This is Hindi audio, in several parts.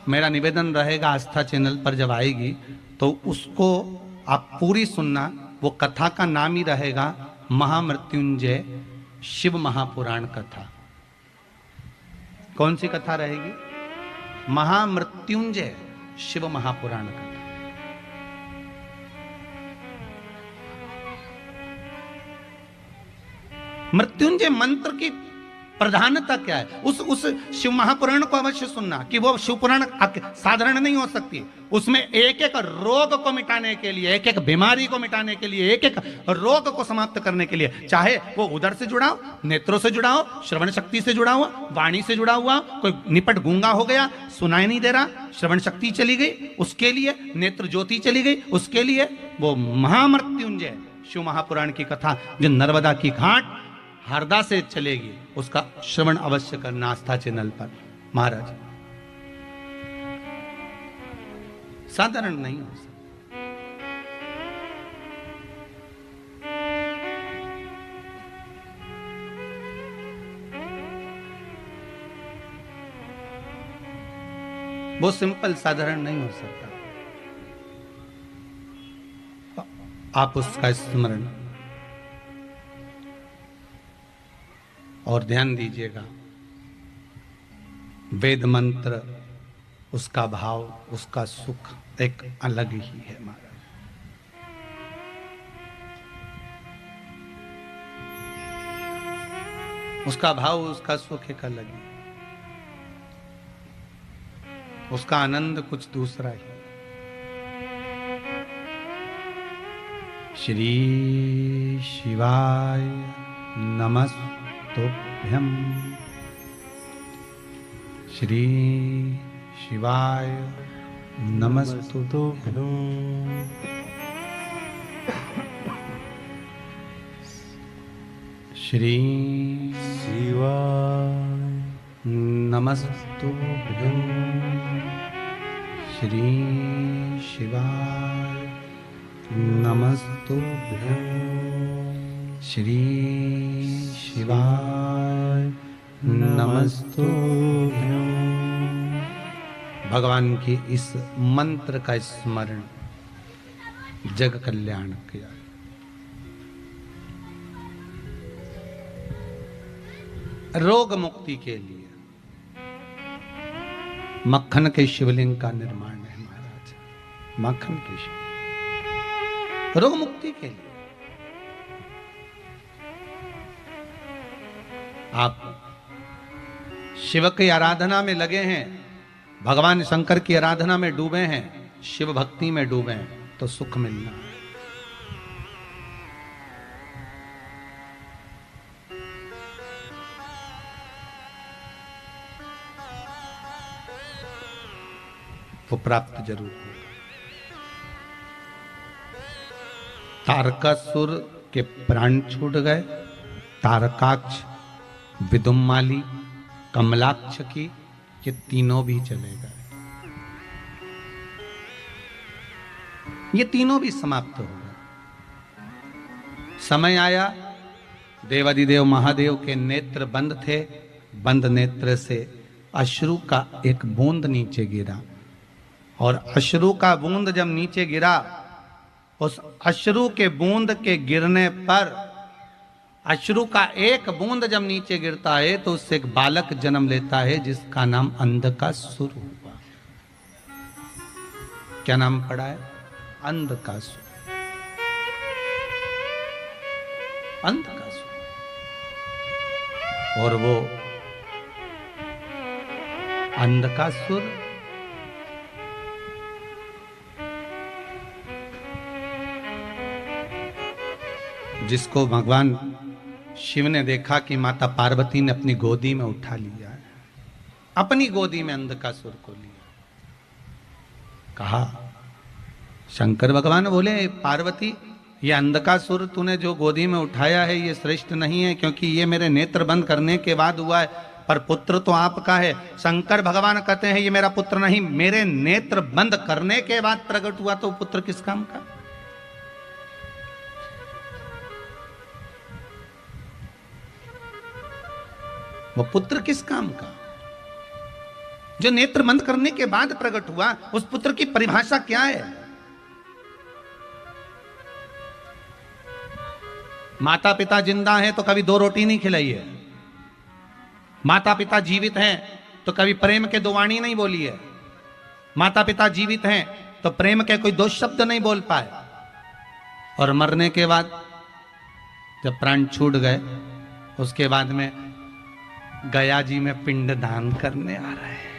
मेरा निवेदन रहेगा आस्था चैनल पर जब आएगी तो उसको आप पूरी सुनना। वो कथा का नाम ही रहेगा महामृत्युंजय शिव महापुराण कथा। कौन सी कथा रहेगी? महामृत्युंजय शिव महापुराण कथा। मृत्युंजय मंत्र की प्रधानता क्या है? उस शिव महापुराण को अवश्य सुनना कि वो शिव पुराण साधारण नहीं हो सकती। उसमें एक एक रोग को मिटाने के लिए, एक एक बीमारी को मिटाने के लिए, एक एक रोग को समाप्त करने के लिए, चाहे वो उदर से जुड़ा हो, नेत्रों से जुड़ा हो, श्रवण शक्ति से जुड़ा हुआ, वाणी से जुड़ा हुआ, कोई निपट गूंगा हो गया, सुनाई नहीं दे रहा, श्रवण शक्ति चली गई, उसके लिए नेत्र ज्योति चली गई, उसके लिए वो महामृत्युंजय शिव महापुराण की कथा जो नर्मदा की घाट हरदा से चलेगी, उसका श्रवण अवश्य करना आस्था चैनल पर। महाराज साधारण नहीं हो सकता। वो सिंपल साधारण नहीं हो सकता। आप उसका स्मरण और ध्यान दीजिएगा। वेद मंत्र, उसका भाव, उसका सुख एक अलग ही है महाराज। उसका भाव, उसका सुख एक अलग ही, उसका आनंद कुछ दूसरा ही। श्री शिवाय नमस्तुभ्यं। श्री शिवाय नमस्तुभ्यं। श्री शिवाय नमस्तुभ्यं। श्री शिवाय नमस्तुभ्यं। श्री शिवाय नमस्तुभ्यं। भगवान की इस मंत्र का स्मरण जग कल्याण किया। रोग मुक्ति के लिए मक्खन के शिवलिंग का निर्माण है महाराज। मक्खन के शिवलिंग रोग मुक्ति के लिए। आप शिव की आराधना में लगे हैं, भगवान शंकर की आराधना में डूबे हैं, शिव भक्ति में डूबे हैं, तो सुख मिलना है। वो प्राप्त जरूर होगा। तारकासुर के प्राण छूट गए। तारकाक्ष, विदुम्माली, कमलाक्ष की, ये तीनों भी चले गए। ये तीनों भी समाप्त हो गए। समय आया, देवादिदेव महादेव के नेत्र बंद थे। बंद नेत्र से अश्रु का एक बूंद नीचे गिरा, और अश्रु का बूंद जब नीचे गिरा, उस अश्रु के बूंद के गिरने पर, अश्रु का एक बूंद जब नीचे गिरता है तो उससे एक बालक जन्म लेता है जिसका नाम अंधकासुर हुआ। क्या नाम पड़ा है? अंधकासुर। अंधकासुर। और वो अंधकासुर जिसको भगवान शिव ने देखा कि माता पार्वती ने अपनी गोदी में उठा लिया है, अपनी गोदी में अंधकासुर को लिया। कहा, शंकर भगवान बोले, पार्वती ये अंधकासुर तूने जो गोदी में उठाया है ये श्रेष्ठ नहीं है, क्योंकि ये मेरे नेत्र बंद करने के बाद हुआ है, पर पुत्र तो आपका है। शंकर भगवान कहते हैं ये मेरा पुत्र नहीं, मेरे नेत्र बंद करने के बाद प्रकट हुआ, तो पुत्र किस काम का? वो पुत्र किस काम का? जो नेत्र बंद करने के बाद प्रकट हुआ, उस पुत्र की परिभाषा क्या है? माता पिता जिंदा हैं तो कभी 2 रोटी नहीं खिलाई है। माता पिता जीवित हैं तो कभी प्रेम के 2 वाणी नहीं बोली है। माता पिता जीवित हैं तो प्रेम के कोई 2 शब्द नहीं बोल पाए। और मरने के बाद जब प्राण छूट गए, उसके बाद में गया जी में पिंड दान करने आ रहे हैं।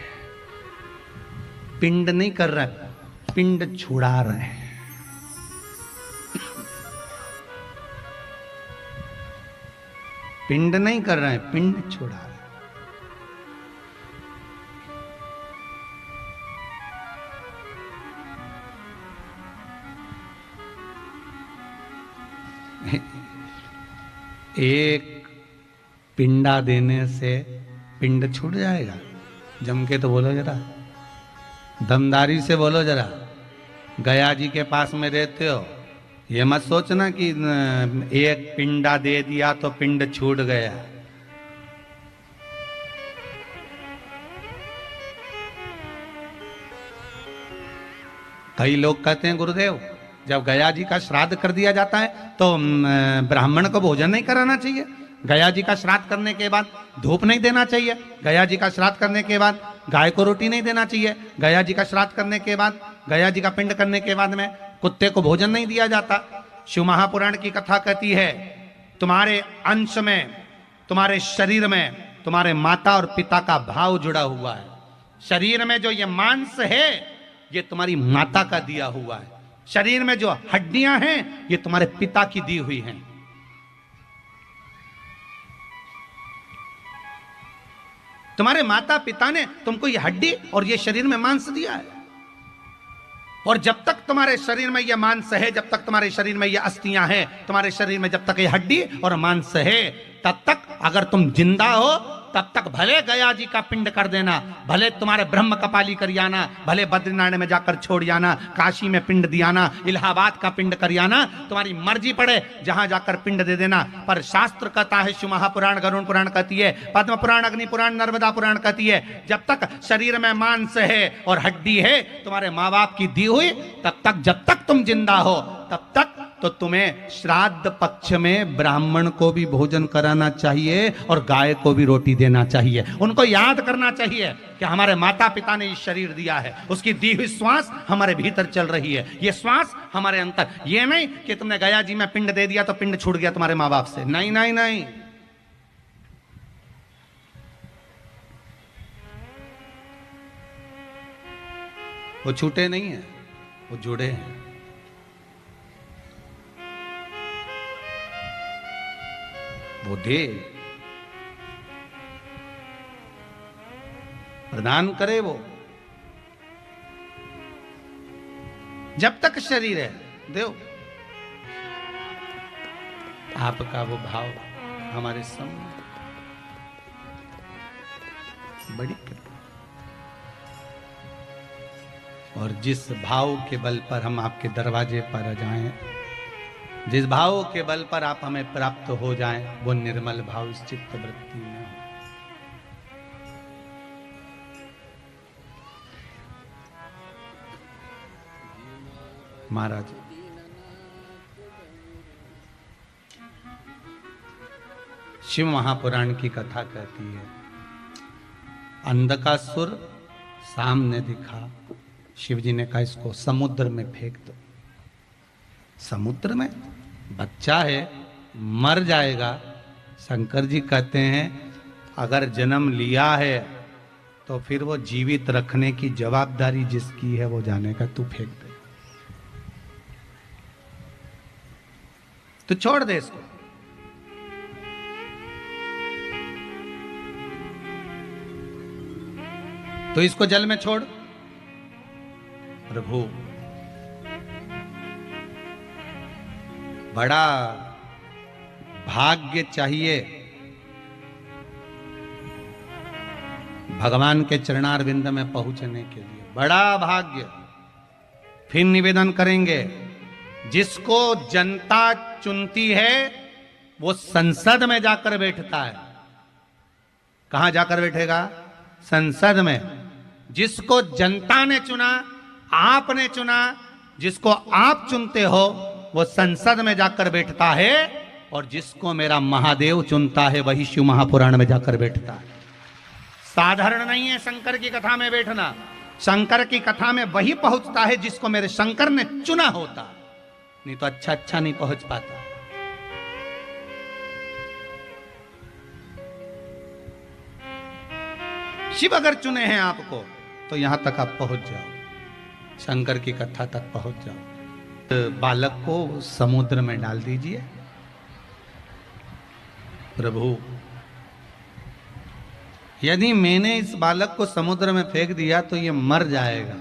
पिंड नहीं कर रहे, पिंड छुड़ा रहे हैं। पिंड नहीं कर रहे हैं, पिंड छुड़ा रहे हैं। एक पिंडा देने से पिंड छूट जाएगा? जम के तो बोलो जरा, दमदारी से बोलो जरा। गया जी के पास में रहते हो, ये मत सोचना कि एक पिंडा दे दिया तो पिंड छूट गया। कई लोग कहते हैं गुरुदेव, जब गया जी का श्राद्ध कर दिया जाता है तो ब्राह्मण को भोजन नहीं कराना चाहिए। गया जी का श्राद्ध करने के बाद धूप नहीं देना चाहिए। गया जी का श्राद्ध करने के बाद गाय को रोटी नहीं देना चाहिए। गया जी का श्राद्ध करने के बाद, गया जी का पिंड करने के बाद में कुत्ते को भोजन नहीं दिया जाता। शिव महापुराण की कथा कहती है, तुम्हारे अंश में, तुम्हारे शरीर में तुम्हारे माता और पिता का भाव जुड़ा हुआ है। शरीर में जो ये मांस है, ये तुम्हारी माता का दिया हुआ है। शरीर में जो हड्डियां हैं, ये तुम्हारे पिता की दी हुई हैं। तुम्हारे माता पिता ने तुमको ये हड्डी और ये शरीर में मांस दिया है। और जब तक तुम्हारे शरीर में ये मांस है, जब तक तुम्हारे शरीर में ये अस्थियां हैं, तुम्हारे शरीर में जब तक ये हड्डी और मांस है, तब तक अगर तुम जिंदा हो, तब तक भले गया जी का पिंड कर देना, भले तुम्हारे ब्रह्म कपाली कर आना, भले बद्रीनारायण में जाकर छोड़ आना, काशी में पिंड दियाना, इलाहाबाद का पिंड कर आना, तुम्हारी मर्जी पड़े, जहां जाकर पिंड दे देना। पर शास्त्र कहता है, शिव महापुराण, गरुड़ पुराण कहती है, पद्म पुराण, अग्नि पुराण, नर्मदा पुराण कहती है, जब तक शरीर में मांस है और हड्डी है, तुम्हारे माँ बाप की दी हुई, तब तक, जब तक तुम जिंदा हो, तब तक तो तुम्हें श्राद्ध पक्ष में ब्राह्मण को भी भोजन कराना चाहिए और गाय को भी रोटी देना चाहिए। उनको याद करना चाहिए कि हमारे माता पिता ने ये शरीर दिया है, उसकी दी हुई श्वास हमारे भीतर चल रही है, ये श्वास हमारे अंतर। ये नहीं कि तुमने गया जी में पिंड दे दिया तो पिंड छूट गया तुम्हारे माँ बाप से। नहीं नहीं नहीं, वो छूटे नहीं है, वो जुड़े हैं। वो दे, प्रदान करे वो। जब तक शरीर है, देव आपका वो भाव हमारे सामने बड़ी कृपा। और जिस भाव के बल पर हम आपके दरवाजे पर आ जाएं, जिस भाव के बल पर आप हमें प्राप्त हो जाएं, वो निर्मल भाव इस चित्त वृत्ति में हो। महाराज, शिव महापुराण की कथा कहती है, अंधकासुर सामने दिखा, शिव जी ने कहा इसको समुद्र में फेंक दो। समुद्र में बच्चा है, मर जाएगा। शंकर जी कहते हैं अगर जन्म लिया है तो फिर वो जीवित रखने की जवाबदारी जिसकी है वो जाने का, तू फेंक दे, तो छोड़ दे इसको। तो इसको जल में छोड़। प्रभु बड़ा भाग्य चाहिए भगवान के चरणारविंद में पहुंचने के लिए, बड़ा भाग्य। फिर निवेदन करेंगे, जिसको जनता चुनती है वो संसद में जाकर बैठता है। कहां जाकर बैठेगा? संसद में। जिसको जनता ने चुना, आपने चुना, जिसको आप चुनते हो, वो संसद में जाकर बैठता है, और जिसको मेरा महादेव चुनता है वही शिव महापुराण में जाकर बैठता है। साधारण नहीं है शंकर की कथा में बैठना। शंकर की कथा में वही पहुंचता है जिसको मेरे शंकर ने चुना होता, नहीं तो अच्छा नहीं पहुंच पाता। शिव अगर चुने हैं आपको तो यहां तक आप पहुंच जाओ, शंकर की कथा तक पहुंच जाओ। तो बालक को समुद्र में डाल दीजिए। प्रभु, यदि मैंने इस बालक को समुद्र में फेंक दिया तो ये मर जाएगा,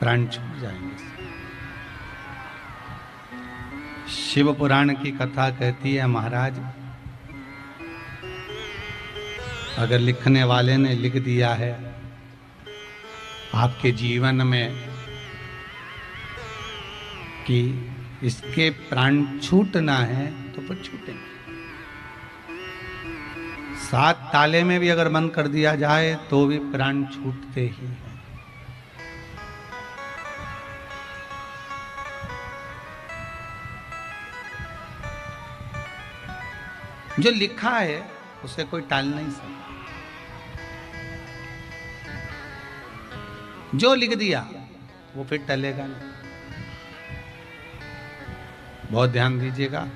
प्राण छूट जाएंगे। शिव पुराण की कथा कहती है, महाराज अगर लिखने वाले ने लिख दिया है आपके जीवन में कि इसके प्राण छूटना है तो फिर छूटेंगे। 7 ताले में भी अगर बंद कर दिया जाए तो भी प्राण छूटते ही हैं। जो लिखा है उसे कोई टाल नहीं सकता। जो लिख दिया वो फिर टलेगा नहीं। बहुत ध्यान दीजिएगा,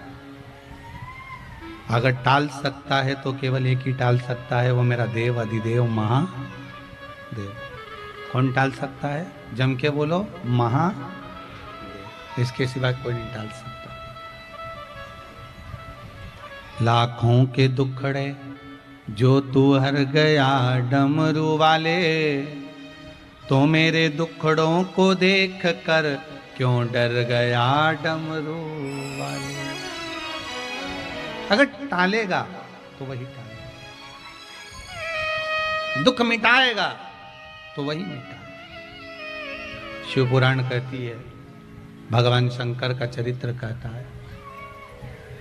अगर टाल सकता है तो केवल एक ही टाल सकता है, वो मेरा देव अधिदेव महादेव। कौन टाल सकता है? जम के बोलो, महादेव। इसके सिवा कोई नहीं टाल सकता। लाखों के दुखड़े जो तू हर गया डमरू वाले, तो मेरे दुखड़ों को देख कर क्यों डर गया डमरू वाले। अगर टालेगा तो वही टालेगा, दुख मिटाएगा तो वही मिटाएगा। शिव पुराण कहती है, भगवान शंकर का चरित्र कहता है,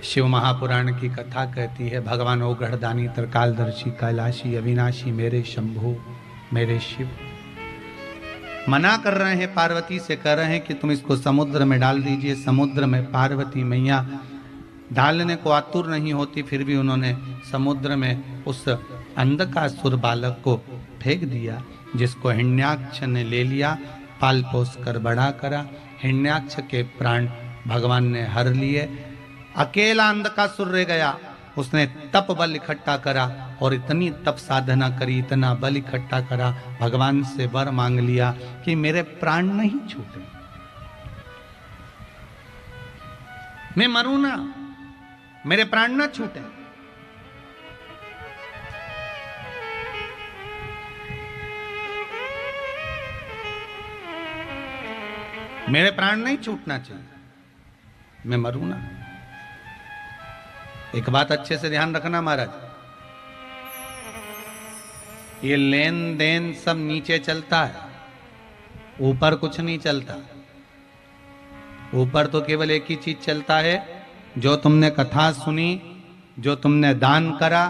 शिव महापुराण की कथा कहती है, भगवान ओगढ़दानी त्रिकालदर्शी कैलाशी अविनाशी मेरे शंभु मेरे शिव मना कर रहे हैं, पार्वती से कह रहे हैं कि तुम इसको समुद्र में डाल दीजिए। समुद्र में पार्वती मैया डालने को आतुर नहीं होती, फिर भी उन्होंने समुद्र में उस अंधकासुर बालक को फेंक दिया, जिसको हिरण्याक्ष ने ले लिया, पाल पोस कर बड़ा करा। हिरण्याक्ष के प्राण भगवान ने हर लिए। अकेला अंधकासुर रह गया। उसने तप बल इकट्ठा करा और इतनी तप साधना करी, इतना बल इकट्ठा करा, भगवान से वर मांग लिया कि मेरे प्राण नहीं छूटे, मैं मरूं ना, मेरे प्राण ना छूटे। मेरे प्राण नहीं छूटना चाहिए, मैं मरूं ना। एक बात अच्छे से ध्यान रखना महाराज, ये लेन देन सब नीचे चलता है, ऊपर कुछ नहीं चलता। ऊपर तो केवल एक ही चीज चलता है, जो तुमने कथा सुनी, जो तुमने दान करा,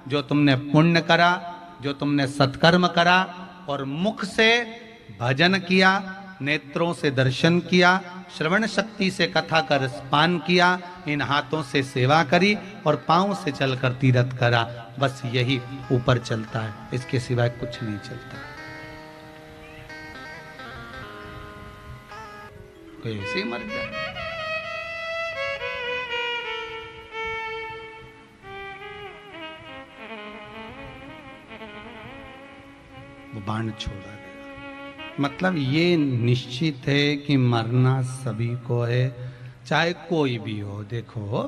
जो तुमने पुण्य करा, जो तुमने सत्कर्म करा, और मुख से भजन किया, नेत्रों से दर्शन किया, श्रवण शक्ति से कथा का रसपान किया, इन हाथों से सेवा करी और पांव से चलकर तीर्थ करा, बस यही ऊपर चलता है, इसके सिवाय कुछ नहीं चलता। कोई ऐसे ही मर जाए। वो बाण छोड़ा गया। मतलब ये निश्चित है कि मरना सभी को है, चाहे कोई भी हो। देखो,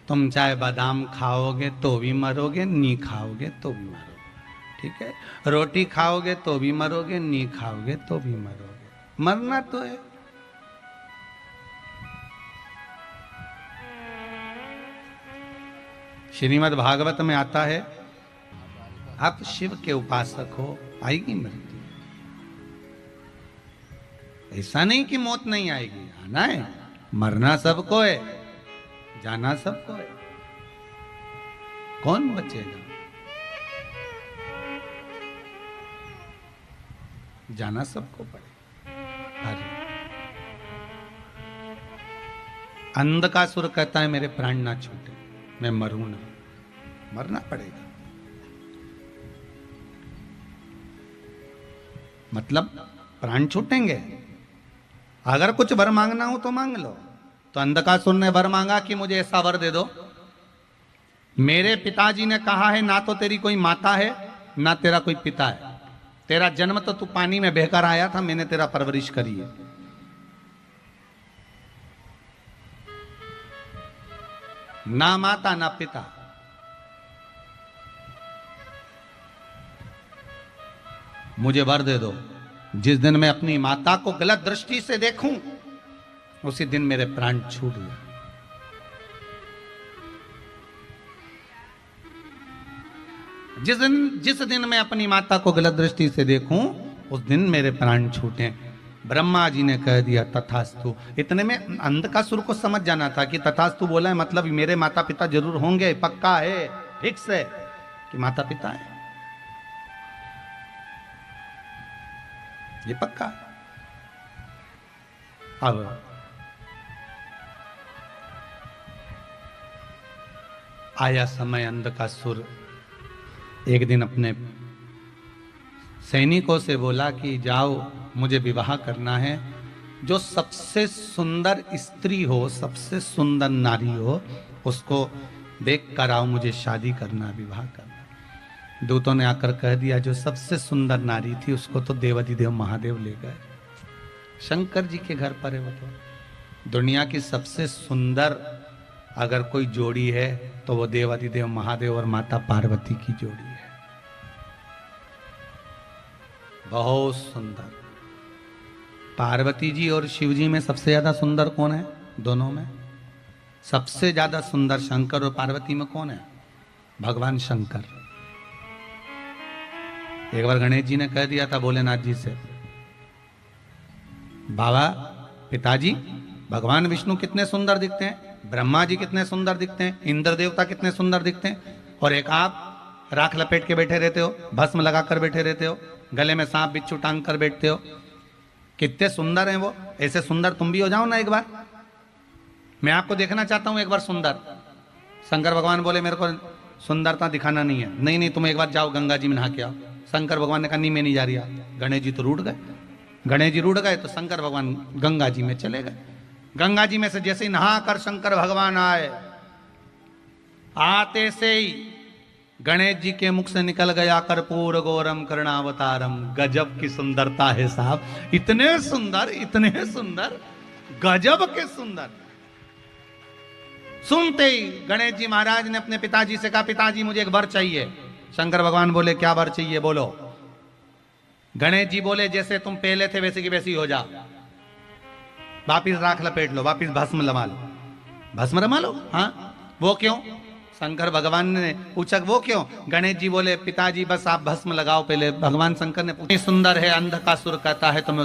तुम चाहे बादाम खाओगे तो भी मरोगे, नहीं खाओगे तो भी मरोगे, ठीक है। रोटी खाओगे तो भी मरोगे, नहीं खाओगे तो भी मरोगे, मरना तो है। श्रीमद् भागवत में आता है, आप शिव के उपासक हो, आएगी मृत्यु। ऐसा नहीं कि मौत नहीं आएगी, आना है, मरना सबको है, जाना सबको है, कौन बचेगा? जाना सबको पड़ेगा। अरे अंधकासुर कहता है मेरे प्राण ना छूटे, मैं मरूं ना, मरना पड़ेगा। मतलब प्राण छूटेंगे। अगर कुछ वर मांगना हो तो मांग लो। तो अंधकासुर ने वर मांगा कि मुझे ऐसा वर दे दो, मेरे पिताजी ने कहा है ना तो तेरी कोई माता है ना तेरा कोई पिता है, तेरा जन्म तो तू पानी में बहकर आया था, मैंने तेरा परवरिश करी है। ना माता ना पिता, मुझे वर दे दो, जिस दिन मैं अपनी माता को गलत दृष्टि से देखूं उसी दिन मेरे प्राण छूट गए। जिस दिन मैं अपनी माता को गलत दृष्टि से देखूं उस दिन मेरे प्राण छूटे। ब्रह्मा जी ने कह दिया तथास्तु। इतने में अंधकासुर को समझ जाना था कि तथास्तु बोला है मतलब मेरे माता पिता जरूर होंगे, पक्का है, फिक्स है कि माता पिता है, ये पक्का। अब आया समय, अंधकासुर एक दिन अपने सैनिकों से बोला कि जाओ मुझे विवाह करना है, जो सबसे सुंदर स्त्री हो, सबसे सुंदर नारी हो, उसको देख कर आओ, मुझे शादी करना, विवाह करना। दूतों ने आकर कह दिया जो सबसे सुंदर नारी थी उसको तो देवाधिदेव महादेव ले गए, शंकर जी के घर पर है वो। तो दुनिया की सबसे सुंदर अगर कोई जोड़ी है तो वो देवाधिदेव महादेव और माता पार्वती की जोड़ी है, बहुत सुंदर। पार्वती जी और शिव जी में सबसे ज्यादा सुंदर कौन है? दोनों में सबसे ज्यादा सुंदर शंकर और पार्वती में कौन है? भगवान शंकर। एक बार गणेश जी ने कह दिया था भोलेनाथ जी से, बाबा पिताजी भगवान विष्णु कितने सुंदर दिखते हैं, ब्रह्मा जी कितने सुंदर दिखते हैं, इंद्र देवता कितने सुंदर दिखते हैं, और एक आप राख लपेट के बैठे रहते हो, भस्म लगा कर बैठे रहते हो, गले में सांप बिच्छू टांग कर बैठते हो, कितने सुंदर हैं वो। ऐसे सुंदर तुम भी हो जाओ ना एक बार, मैं आपको देखना चाहता हूं एक बार सुंदर। शंकर भगवान बोले मेरे को सुंदरता दिखाना नहीं है। नहीं नहीं तुम एक बार जाओ गंगा जी में नहा के आओ। शंकर भगवान ने कहा नहीं मैं नहीं जा रही। गणेश जी तो रूठ गए। गणेश जी रूठ गए तो शंकर भगवान गंगा जी में चले गए। गंगा जी में से जैसे ही नहा कर शंकर भगवान आए, आते से ही गणेश जी के मुख से निकल गया कर्पूर गौरम करुणावतारम। गजब की सुंदरता है साहब, इतने सुंदर, गजब के सुंदर। सुनते ही गणेश जी महाराज ने अपने पिताजी से कहा पिताजी मुझे एक वर चाहिए। शंकर भगवान बोले क्या वर चाहिए बोलो। गणेश जी बोले जैसे तुम पहले थे वैसे की वैसी हो जा, वापिस राख लपेट लो, वापिस भस्म लमा लो, भस्म रमा लो। हाँ वो क्यों? शंकर भगवान ने पूछा वो क्यों? गणेश जी बोले पिताजी बस आप भस्म लगाओ पहले। भगवान शंकर ने पूछा सुंदर है, अंधकासुर कहता है तो मैं